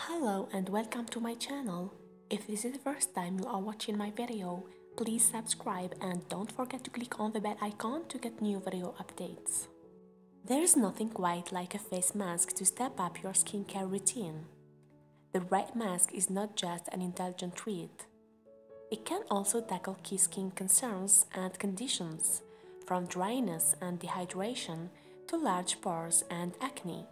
Hello and welcome to my channel. If this is the first time you are watching my video, please subscribe and don't forget to click on the bell icon to get new video updates. There's nothing quite like a face mask to step up your skincare routine. The right mask is not just an indulgent treat. It can also tackle key skin concerns and conditions, from dryness and dehydration to large pores and acne.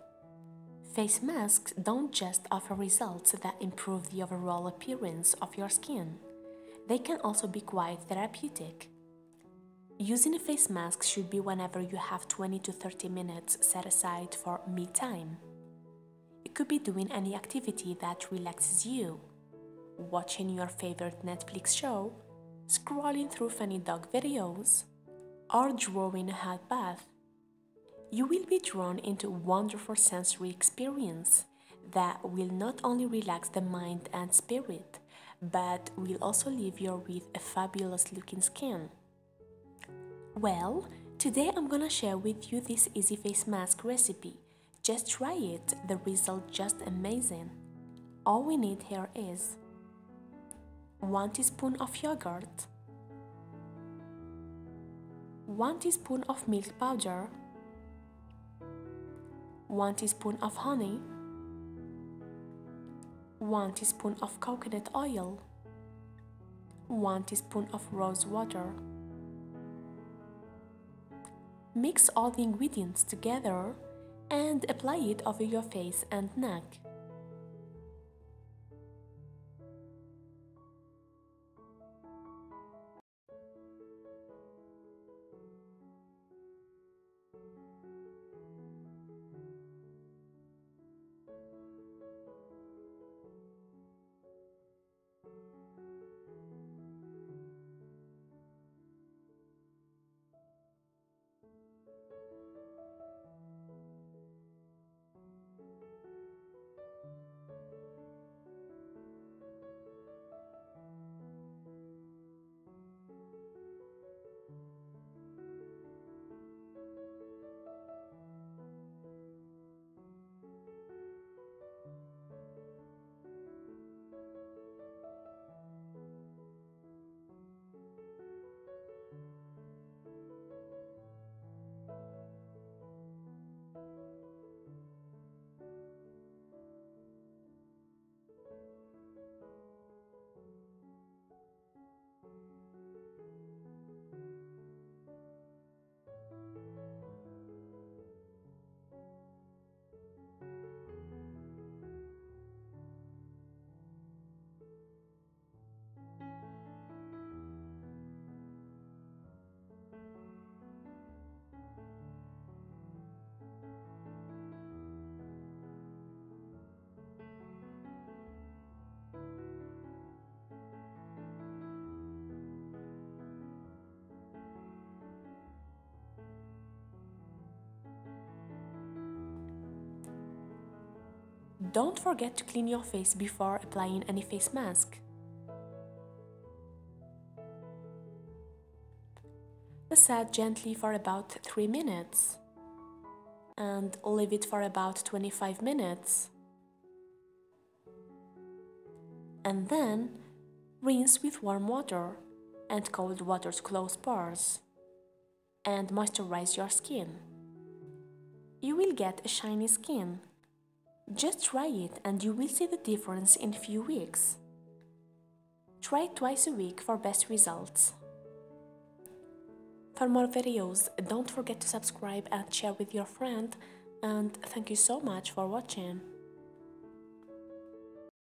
Face masks don't just offer results that improve the overall appearance of your skin. They can also be quite therapeutic. Using a face mask should be whenever you have 20 to 30 minutes set aside for me time. You could be doing any activity that relaxes you, watching your favorite Netflix show, scrolling through funny dog videos, or drawing a hot bath. You will be drawn into a wonderful sensory experience that will not only relax the mind and spirit, but will also leave you with a fabulous looking skin. Well, today I'm gonna share with you this easy face mask recipe. Just try it, the result just amazing. All we need here is 1 teaspoon of yogurt, 1 teaspoon of milk powder, 1 teaspoon of honey, 1 teaspoon of coconut oil, 1 teaspoon of rose water. Mix all the ingredients together and apply it over your face and neck. Don't forget to clean your face before applying any face mask. Massage gently for about 3 minutes and leave it for about 25 minutes. And then rinse with warm water and cold water to close pores and moisturize your skin. You will get a shiny skin. Just try it and you will see the difference in a few weeks. Try it twice a week for best results. For more videos, don't forget to subscribe and share with your friend, and thank you so much for watching.